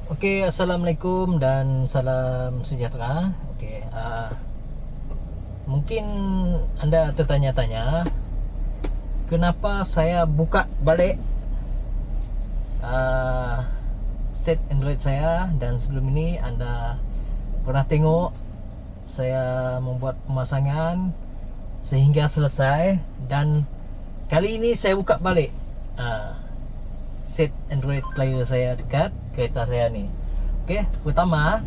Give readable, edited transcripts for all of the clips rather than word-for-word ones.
Oke, assalamualaikum dan salam sejahtera. Oke, mungkin anda tertanya-tanya kenapa saya buka balik uh, set Android saya, dan sebelum ini anda pernah tengok saya membuat pemasangan sehingga selesai, dan kali ini saya buka balik set Android player saya dekat kereta saya ni. Okey, pertama,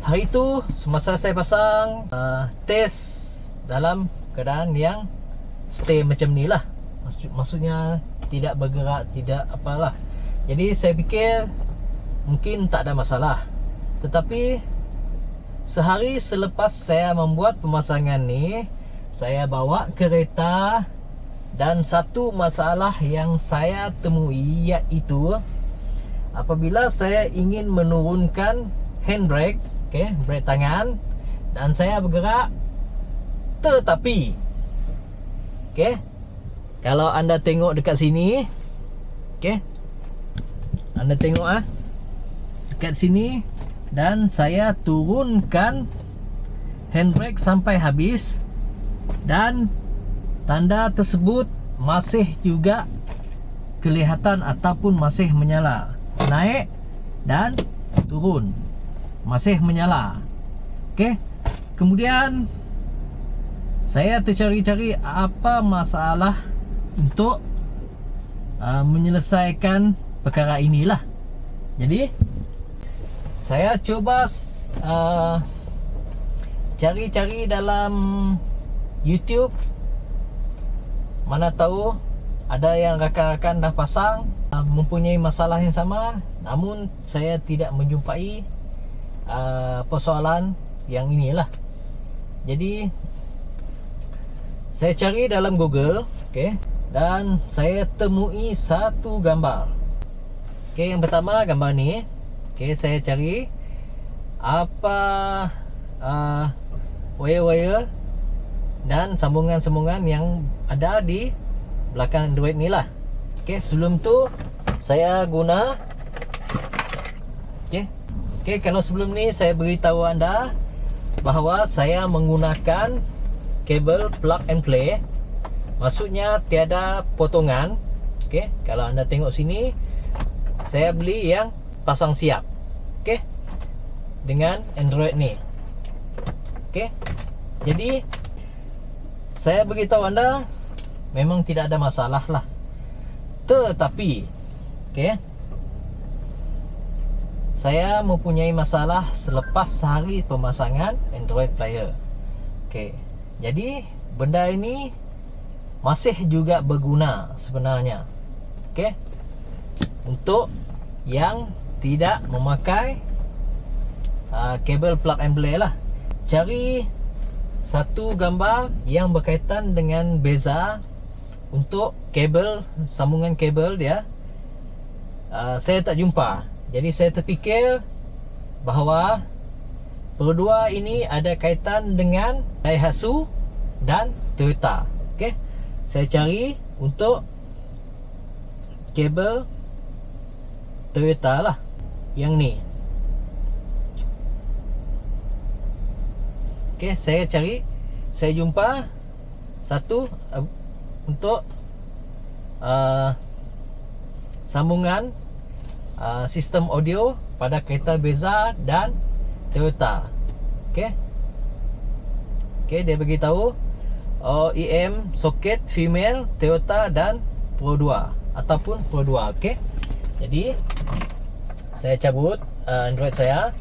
hari itu semasa saya pasang, test dalam keadaan yang stay macam ni lah. Maksudnya tidak bergerak, tidak apalah. Jadi saya fikir mungkin tak ada masalah. Tetapi sehari selepas saya membuat pemasangan ni, saya bawa kereta, dan satu masalah yang saya temui iaitu apabila saya ingin menurunkan handbrake, brake tangan, dan saya bergerak, tetapi kalau anda tengok dekat sini, anda tengok dekat sini, dan saya turunkan handbrake sampai habis, dan tanda tersebut masih juga kelihatan ataupun masih menyala. Naik dan turun, masih menyala. Kemudian saya tercari-cari apa masalah untuk menyelesaikan perkara inilah. Jadi saya coba cari-cari dalam YouTube. Mana tahu ada yang rakan-rakan dah pasang mempunyai masalah yang sama, namun saya tidak menjumpai persoalan yang inilah. Jadi saya cari dalam Google, dan saya temui satu gambar. Yang pertama gambar ni. Saya cari apa wire-wire dan sambungan-sambungan yang ada di belakang Android ni lah. Sebelum tu saya guna kalau sebelum ni saya beritahu anda bahawa saya menggunakan kabel plug and play. Maksudnya tiada potongan. Kalau anda tengok sini, saya beli yang pasang siap dengan Android ni. Jadi saya beritahu anda memang tidak ada masalah lah. Tetapi saya mempunyai masalah selepas sehari pemasangan Android player. Jadi benda ini masih juga berguna sebenarnya. Untuk yang tidak memakai kabel plug and play lah. Cari satu gambar yang berkaitan dengan beza untuk kabel, sambungan kabel dia. Saya tak jumpa. Jadi saya terfikir bahawa berdua ini ada kaitan dengan Daihatsu dan Toyota. Saya cari untuk kabel Toyota lah, yang ni. Saya cari, saya jumpa satu untuk sambungan sistem audio pada kereta Beza dan Toyota. Dia beritahu OEM soket female Toyota dan Pro 2 ataupun Pro 2. Jadi saya cabut Android saya.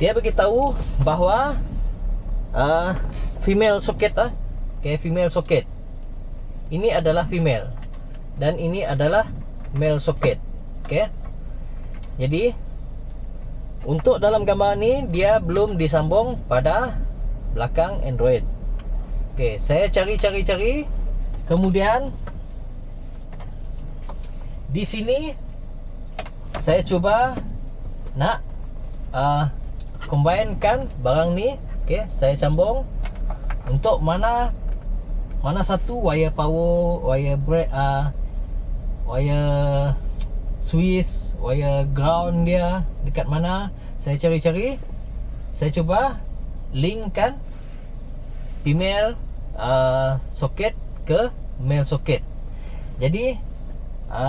Dia beritahu bahawa female socket female socket ini adalah female dan ini adalah male socket. Jadi untuk dalam gambar ni dia belum disambung pada belakang Android. Saya cari, kemudian di sini saya cuba nak combinekan barang ni, Okey, saya sambung untuk mana satu wire power, wire break, wire switch, wire ground dia dekat mana. Saya cari-cari, saya cuba linkkan female soket ke male soket. Jadi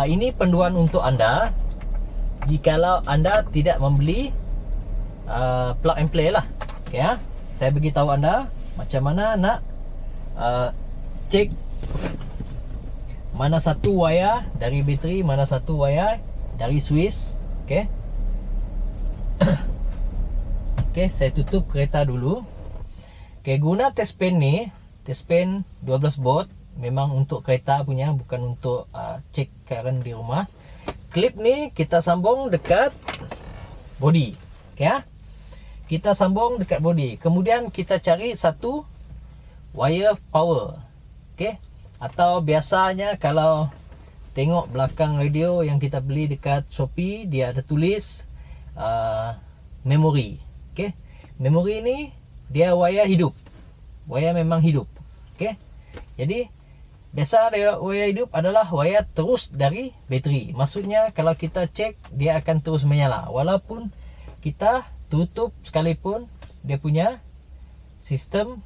ini panduan untuk anda jikalau anda tidak membeli plug and play lah. Okay, ya. Saya beritahu anda macam mana nak cek mana satu wire dari bateri, mana satu wire dari switch. Okay. Okay, saya tutup kereta dulu. Okay, guna test pen ni, test pen 12 volt, memang untuk kereta punya, bukan untuk cek current di rumah. Klip ni kita sambung dekat body. Okay, ya? Kita sambung dekat body. Kemudian kita cari satu wire power. Okay? Atau biasanya kalau tengok belakang radio yang kita beli dekat Shopee, dia ada tulis memori. Okay? Memori ni dia wire hidup. Wire memang hidup. Okay? Jadi biasa dia wire hidup adalah wire terus dari bateri. Maksudnya kalau kita cek, dia akan terus menyala walaupun kita tutup sekalipun dia punya sistem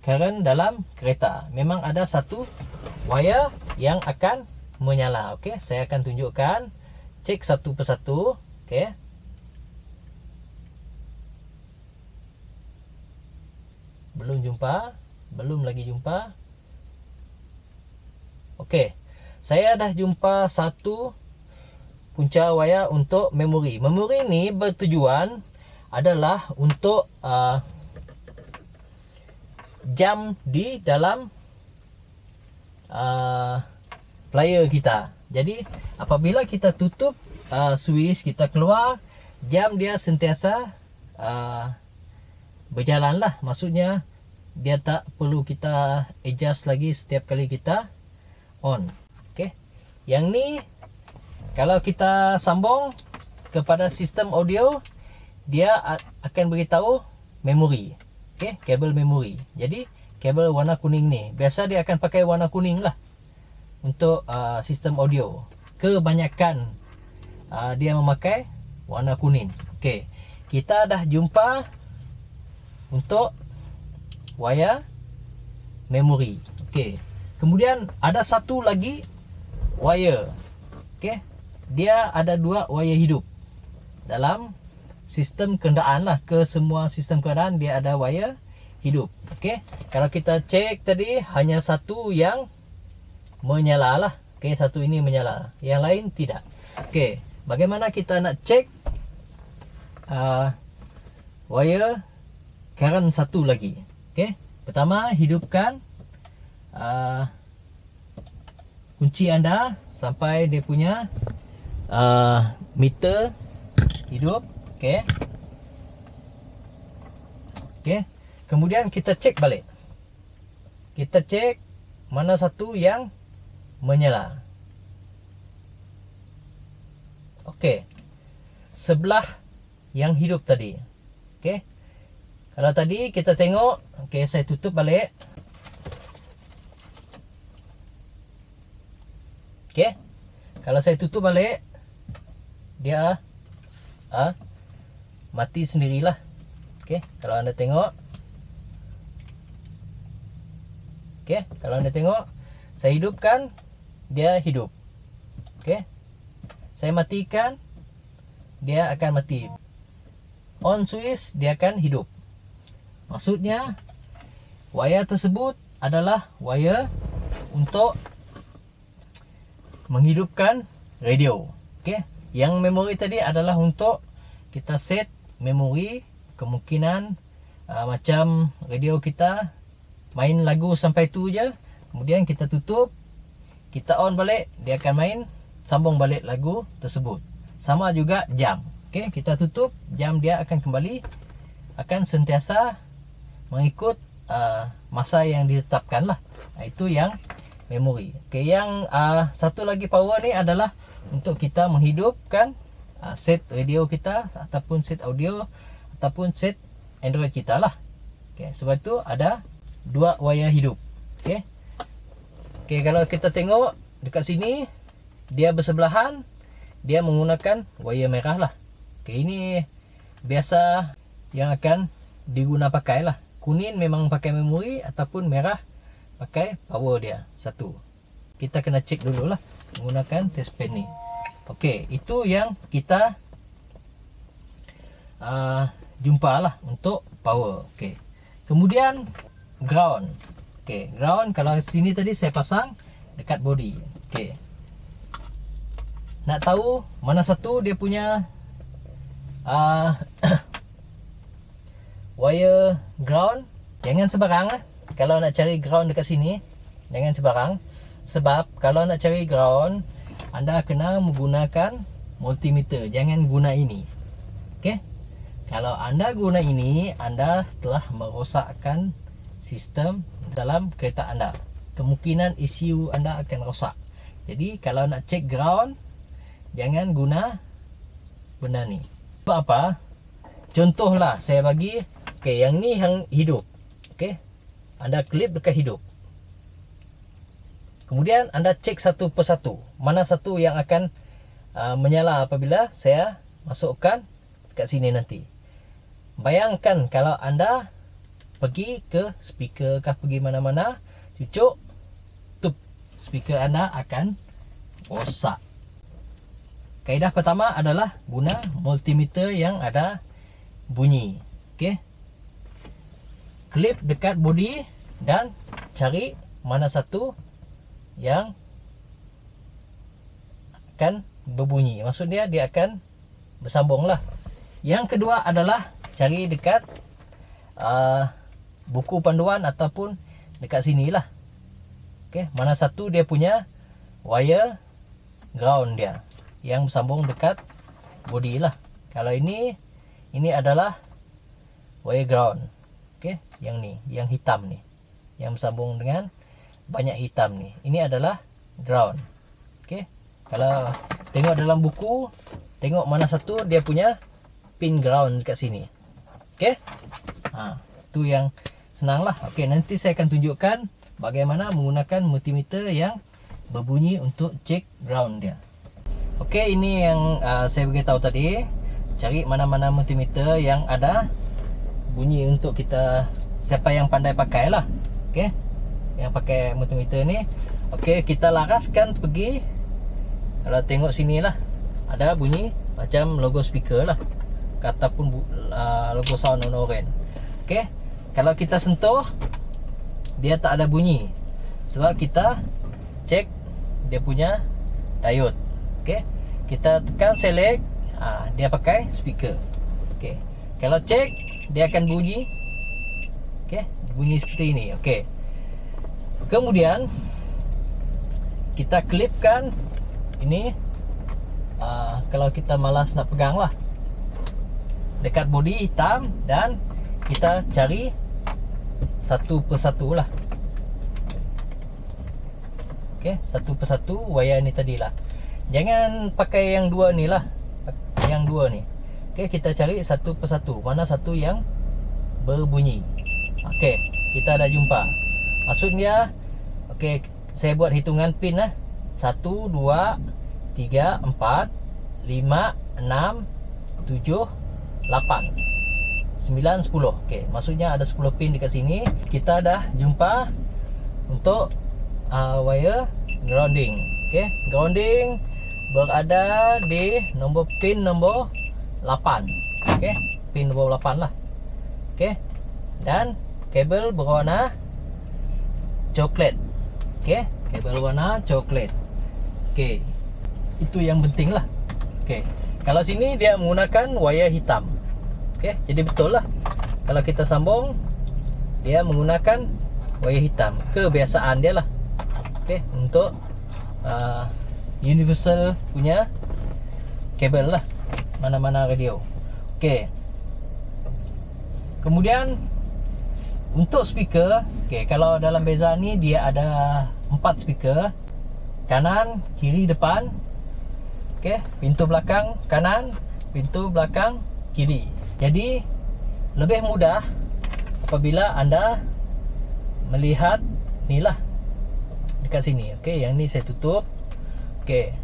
current dalam kereta. Memang ada satu wire yang akan menyala. Okey, saya akan tunjukkan. Cek satu persatu. Okey. Belum jumpa, belum lagi jumpa. Okey. Saya dah jumpa satu punca wire untuk memori. Memori ni bertujuan adalah untuk jam di dalam player kita. Jadi apabila kita tutup switch, kita keluar, jam dia sentiasa berjalan lah. Maksudnya dia tak perlu kita adjust lagi setiap kali kita on. Okay. Yang ni kalau kita sambung kepada sistem audio, dia akan beritahu memori. Okay, kabel memori. Jadi kabel warna kuning ni, biasa dia akan pakai warna kuning lah untuk sistem audio. Kebanyakan dia memakai warna kuning. Okay, kita dah jumpa untuk wire memori. Okay, kemudian ada satu lagi wire. Okay, dia ada dua wire hidup dalam sistem kenderaan lah. Ke semua sistem kenderaan dia ada wire hidup. Okey, kalau kita cek tadi hanya satu yang menyala lah. Okey, satu ini menyala, yang lain tidak. Okey, bagaimana kita nak cek wire current satu lagi? Okey, pertama hidupkan kunci anda sampai dia punya meter hidup. Okey. Okey. Kemudian kita cek balik. Kita cek mana satu yang menyala. Okey. Sebelah yang hidup tadi. Okey. Kalau tadi kita tengok, okey, saya tutup balik. Okey. Kalau saya tutup balik, dia mati sendirilah. Okey, kalau anda tengok. Okey, kalau anda tengok, saya hidupkan, dia hidup. Okey. Saya matikan, dia akan mati. On switch, dia akan hidup. Maksudnya wire tersebut adalah wire untuk menghidupkan radio. Okey. Yang memori tadi adalah untuk kita set memori, kemungkinan macam radio kita main lagu sampai tu je, kemudian kita tutup, kita on balik, dia akan main, sambung balik lagu tersebut. Sama juga jam. Okey, kita tutup, jam dia akan kembali, akan sentiasa mengikut masa yang ditetapkan lah. Itu yang memori. Okey, yang satu lagi power ni adalah untuk kita menghidupkan set radio kita, ataupun set audio, ataupun set Android kita lah. Okay, sebab tu ada dua wayar hidup. Okay. Okay, kalau kita tengok dekat sini dia bersebelahan, dia menggunakan wayar merah lah. Okay, ini biasa yang akan diguna pakai lah. Kuning memang pakai memori, ataupun merah pakai power dia satu. Kita kena cek dulu lah menggunakan test pen ni. Okay, itu yang kita jumpa lah untuk power. Okay. Kemudian ground. Okay, ground kalau sini tadi saya pasang dekat body. Okay. Nak tahu mana satu dia punya wire ground, jangan sebarang lah. Kalau nak cari ground dekat sini, jangan sebarang. Sebab kalau nak cari ground, anda kena menggunakan multimeter. Jangan guna ini. Okay. Kalau anda guna ini, anda telah merosakkan sistem dalam kereta anda. Kemungkinan ECU anda akan rosak. Jadi kalau nak cek ground, jangan guna benda ni. Sebab apa? Contohlah saya bagi, okay, yang ni yang hidup. Okay, anda klip dekat hidup. Kemudian anda cek satu persatu, mana satu yang akan menyala apabila saya masukkan dekat sini nanti. Bayangkan kalau anda pergi ke speaker kah, pergi mana-mana, cucuk, tup, speaker anda akan rosak. Kaedah pertama adalah guna multimeter yang ada bunyi. Okay. Klip dekat body dan cari mana satu yang akan berbunyi. Maksudnya dia akan bersambung lah. Yang kedua adalah cari dekat buku panduan ataupun dekat sini lah. Okay, mana satu dia punya wire ground dia yang bersambung dekat body lah. Kalau ini adalah wire ground. Okay, yang ni, yang hitam ni, yang bersambung dengan banyak hitam ni, ini adalah ground. Okay, kalau tengok dalam buku, tengok mana satu dia punya pin ground dekat sini. Okay, itu yang senang lah. Okay, nanti saya akan tunjukkan bagaimana menggunakan multimeter yang berbunyi untuk cek ground dia. Okay, ini yang saya beritahu tadi. Cari mana-mana multimeter yang ada bunyi untuk kita, siapa yang pandai pakai lah. Okay, yang pakai multimeter ni. Okay, kita laraskan pergi. Kalau tengok sini lah, ada bunyi macam logo speaker lah, ataupun logo sound warna oranye. Okay, kalau kita sentuh, dia tak ada bunyi, sebab kita cek dia punya diode. Okay, kita tekan select, dia pakai speaker. Okay, kalau cek, dia akan bunyi. Okay, bunyi seperti ini. Okay, kemudian kita klipkan ini. Kalau kita malas nak pegang lah, dekat body hitam, dan kita cari satu persatu lah. Okay, satu persatu wayar ni tadi lah. Jangan pakai yang dua ni lah, yang dua ni. Okay, kita cari satu persatu, mana satu yang berbunyi. Okay, kita dah jumpa. Maksudnya, okay, saya buat hitungan pin lah. 1, 2, 3, 4, 5, 6, 7, 8, 9, 10. Okay, maksudnya ada 10 pin dekat sini. Kita dah jumpa untuk wire grounding. Okay, grounding berada di pin nombor 8. Okay, pin nombor 8 lah. Okay, dan kabel berwarna coklat. Okay, kabel warna coklat. Okay, itu yang penting lah. Okay, kalau sini dia menggunakan wire hitam. Okay, jadi betul lah, kalau kita sambung, dia menggunakan wire hitam. Kebiasaan dia lah. Okay, untuk universal punya kabel lah, mana-mana radio. Okay, kemudian untuk speaker, okay, kalau dalam beza ni dia ada 4 speaker, kanan, kiri, depan. Okay, pintu belakang kanan, pintu belakang kiri. Jadi lebih mudah apabila anda melihat ni lah dekat sini. Okey, yang ni saya tutup. Okey,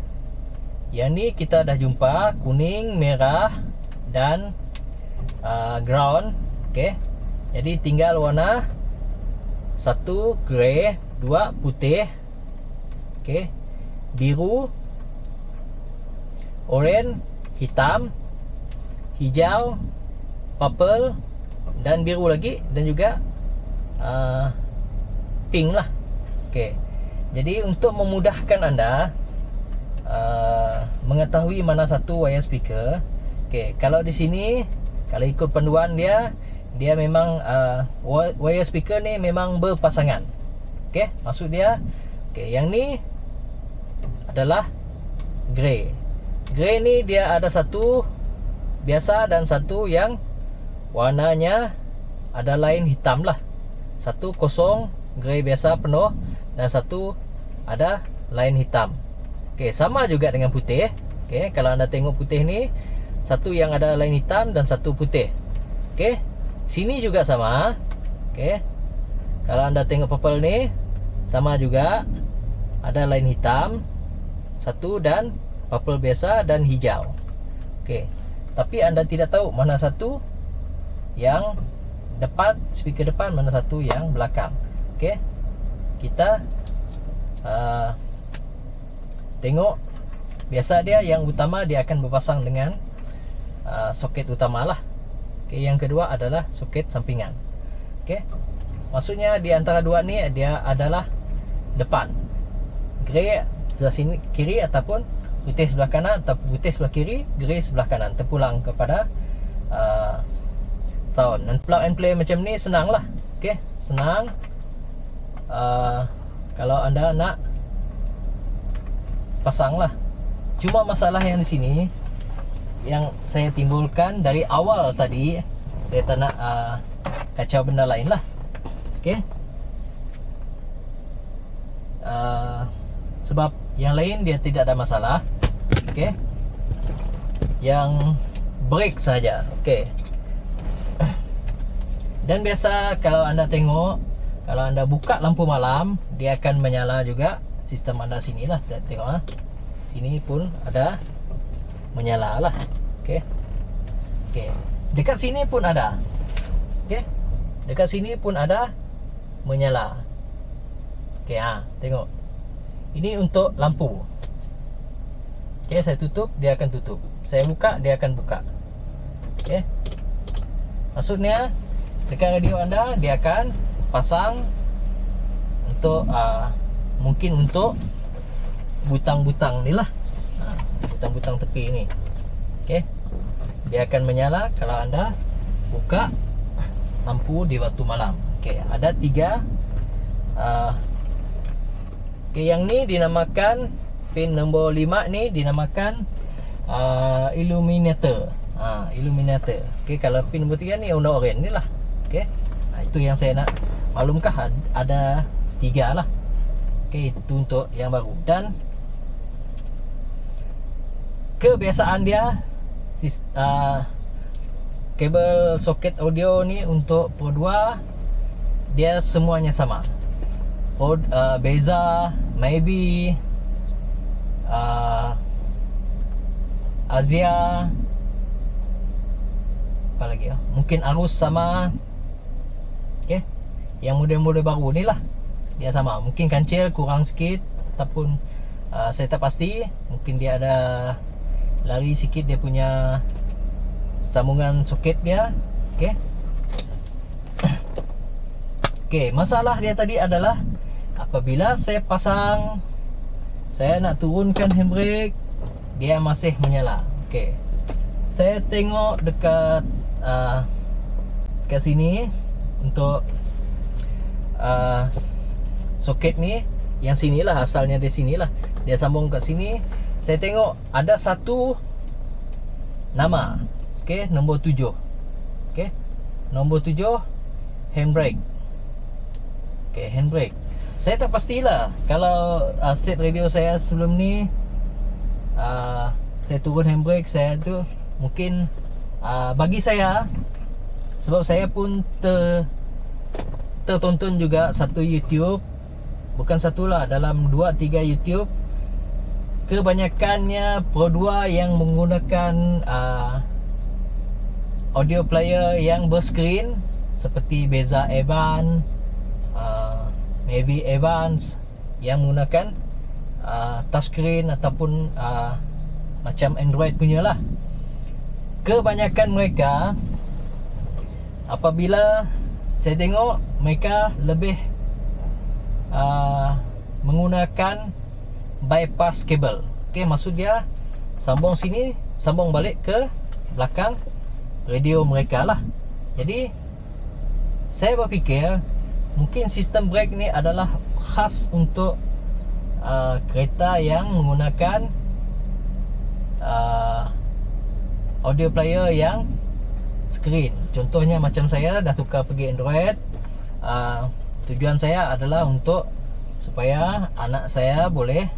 yang ni kita dah jumpa kuning, merah dan ground. Okey, jadi tinggal warna 1 grey, 2 putih, okey, biru, oranye, hitam, hijau, purple dan biru lagi, dan juga pink lah. Okey, jadi untuk memudahkan anda mengetahui mana satu wire speaker, okey, kalau di sini, kalau ikut panduan dia memang wire speaker ni memang berpasangan. Okey, maksud dia, okey, yang ni adalah grey. Grey ni dia ada satu biasa dan satu yang warnanya ada lain hitam lah. Satu kosong, grey biasa penuh, dan satu ada lain hitam. Okey, sama juga dengan putih. Okey, kalau anda tengok putih ni, satu yang ada lain hitam dan satu putih. Okey, sini juga sama. Okey, kalau anda tengok purple ni, sama juga, ada lain hitam satu dan purple biasa dan hijau. Okey, tapi anda tidak tahu mana satu yang depan, speaker depan, mana satu yang belakang. Okey, kita tengok. Biasa dia yang utama dia akan berpasang dengan soket utama lah. Okey, yang kedua adalah soket sampingan. Okey, maksudnya di antara dua ni dia adalah depan, grey sebelah sini kiri, ataupun putih sebelah kanan, atau putih sebelah kiri, grey sebelah kanan, terpulang kepada sound. Dan plug and play macam ni senang lah. Okey, senang. Kalau anda nak pasang lah. Cuma masalah yang di sini yang saya timbulkan dari awal tadi, saya tak nak kacau benda lain lah. Okey, sebab yang lain dia tidak ada masalah. Okey, yang break saja. Okey, dan biasa kalau anda tengok, kalau anda buka lampu malam, dia akan menyala juga. Sistem anda sini lah, tengok lah, sini pun ada menyala lah. Okey, okey, dekat sini pun ada. Okey, dekat sini pun ada menyala. Okey, tengok, ini untuk lampu. Okey, saya tutup, dia akan tutup. Saya buka, dia akan buka. Okey, maksudnya dekat radio anda dia akan pasang untuk mungkin untuk butang-butang ni lah, butang-butang tepi ni. Okey, dia akan menyala kalau anda buka lampu di waktu malam. Okey, ada 3. Okey, yang ni dinamakan pin nombor 5 ni dinamakan illuminator. Illuminator. Okey, kalau pin nombor 3 ni warna oranye ni lah. Okey, itu yang saya nak maklumkan, ada 3 lah. Okey, itu untuk yang baru. Dan kebiasaan dia, kabel soket audio ni untuk Pro 2 dia semuanya sama. Beza, maybe Asia, apa lagi ya, mungkin Arus sama. Okey, yang model-model baru ni lah dia sama. Mungkin kancil kurang sikit, ataupun saya tak pasti, mungkin dia ada lari sikit dia punya sambungan soket dia. Okey, okey, masalah dia tadi adalah apabila saya pasang, saya nak turunkan handbrake, dia masih menyala. Okey, saya tengok dekat kat sini untuk soket ni, yang sinilah asalnya, dari sinilah dia sambung kat sini. Saya tengok ada satu nama. Okey, nombor 7. Okey, nombor 7 handbrake. Okey, handbrake. Saya tak pastilah kalau set radio saya sebelum ni saya turun handbrake, saya tu mungkin bagi saya, sebab saya pun tertonton juga satu YouTube, bukan satulah, dalam 2-3 YouTube. Kebanyakannya Pro 2 yang menggunakan audio player yang berskrin seperti Beza Evans, Mavic Evans, yang menggunakan touchscreen ataupun macam Android punya lah. Kebanyakan mereka, apabila saya tengok, mereka lebih menggunakan bypass kabel. Okay, maksud dia sambung sini, sambung balik ke belakang radio mereka lah. Jadi saya berfikir mungkin sistem brake ni adalah khas untuk kereta yang menggunakan audio player yang screen. Contohnya macam saya dah tukar pergi Android. Tujuan saya adalah untuk supaya anak saya boleh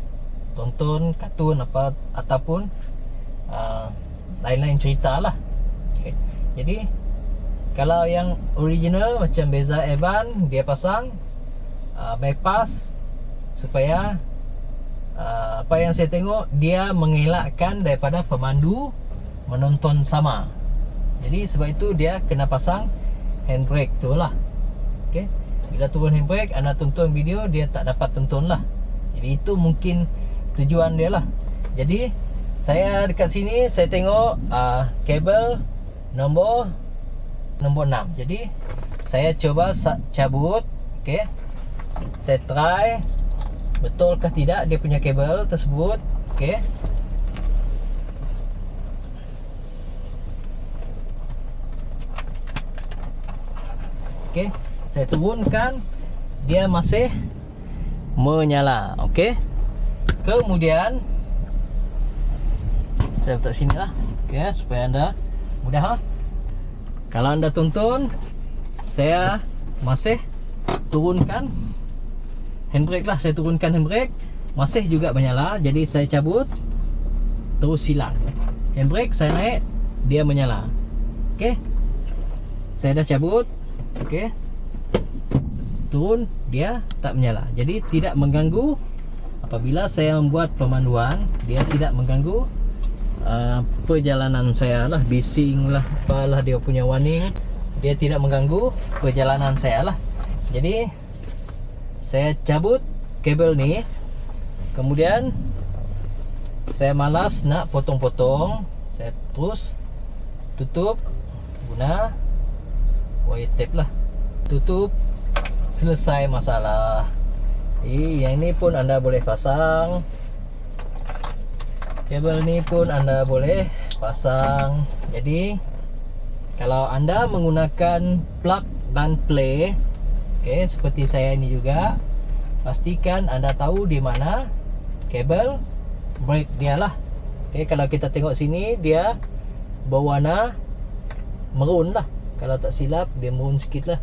tonton kartun apa ataupun lain-lain cerita lah. Okay. Jadi kalau yang original macam Beza Evans, dia pasang bypass supaya apa yang saya tengok, dia mengelakkan daripada pemandu menonton sama. Jadi sebab itu dia kena pasang handbrake tu lah. Okay. Bila turun handbrake, anda tonton video, dia tak dapat tonton lah. Jadi itu mungkin tujuan dia lah. Jadi saya dekat sini saya tengok kabel nombor 6. Jadi saya coba cabut. Okay. Saya try betulkah tidak dia punya kabel tersebut. Okay. Okay. Saya turunkan, dia masih menyala. Okey. Kemudian saya letak sini lah. Okey, supaya anda mudah. Kalau anda tonton, saya masih turunkan handbrake lah. Saya turunkan handbrake, masih juga menyala. Jadi saya cabut, terus silang. Handbrake saya naik, dia menyala. Okey. Saya dah cabut. Okey. Turun, dia tak menyala. Jadi tidak mengganggu. Apabila saya membuat pemanduan, dia tidak mengganggu perjalanan saya lah. Bising lah, apalah dia punya warning, dia tidak mengganggu perjalanan saya lah. Jadi saya cabut kabel ni. Kemudian saya malas nak potong-potong, saya terus tutup guna wire tape lah. Tutup, selesai masalah. Yang ini pun anda boleh pasang. Kabel ni pun anda boleh pasang. Jadi kalau anda menggunakan plug dan play, okay, seperti saya ini juga, pastikan anda tahu di mana kabel brake dia lah. Okay, kalau kita tengok sini, dia berwarna merun lah. Kalau tak silap, dia merun sikit lah.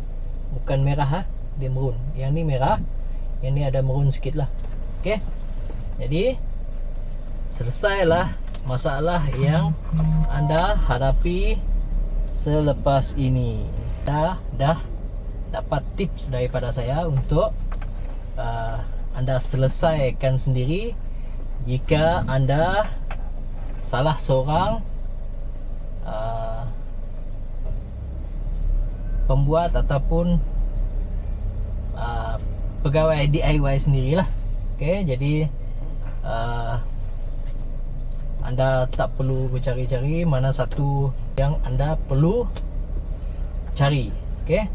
Bukan merah, dia merun. Yang ni merah, yang ni ada merun sikit lah. Okay. Jadi selesailah masalah yang anda hadapi selepas ini. Dah dapat tips daripada saya untuk anda selesaikan sendiri jika anda salah seorang pembuat ataupun pegawai DIY sendirilah. Okay, jadi anda tak perlu bercari-cari mana satu yang anda perlu cari. Okay,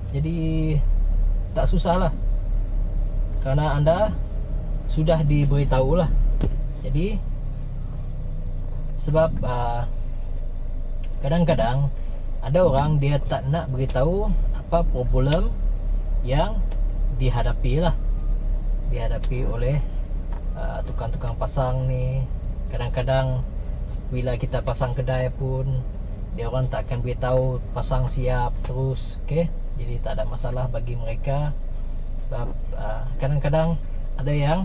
jadi tak susah lah, kerana anda sudah diberitahu lah. Jadi sebab kadang-kadang ada orang dia tak nak beritahu apa problem yang dihadapi lah, dihadapi oleh tukang-tukang pasang ni. Kadang-kadang bila kita pasang kedai pun, dia orang tak akan beritahu pasang siap terus. Okay, jadi tak ada masalah bagi mereka. Sebab kadang-kadang ada yang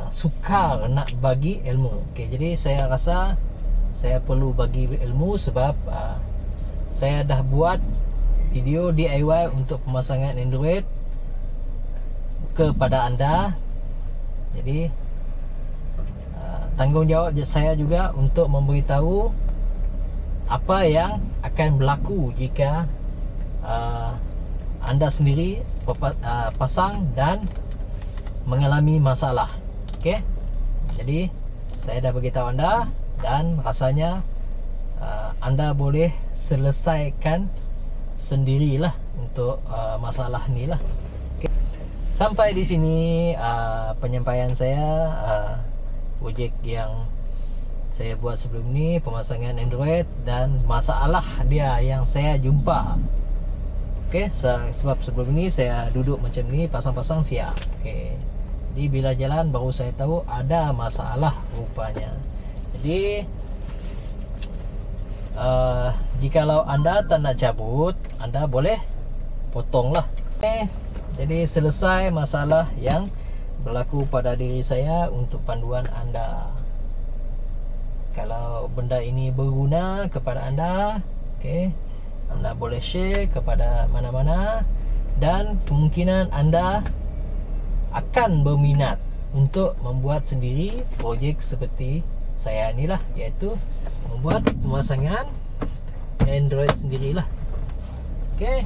sukar nak bagi ilmu. Okay, jadi saya rasa saya perlu bagi ilmu sebab saya dah buat video DIY untuk pemasangan Android kepada anda. Jadi tanggungjawab saya juga untuk memberitahu apa yang akan berlaku jika anda sendiri pasang dan mengalami masalah. Okey. Jadi saya dah beritahu anda, dan rasanya anda boleh selesaikan sendirilah untuk masalah ni lah. Okay. Sampai di sini penyampaian saya projek yang saya buat sebelum ni, pemasangan Android dan masalah dia yang saya jumpa. Okey, sebab sebelum ni saya duduk macam ni, pasang-pasang siap. Okey. Jadi bila jalan baru saya tahu ada masalah rupanya. Jadi jikalau anda tak nak cabut, anda boleh potonglah. Okay. Jadi selesai masalah yang berlaku pada diri saya untuk panduan anda. Kalau benda ini berguna kepada anda, okay, anda boleh share kepada mana-mana, dan kemungkinan anda akan berminat untuk membuat sendiri projek seperti saya ni lah, iaitu membuat pemasangan Android sendirilah. Okay.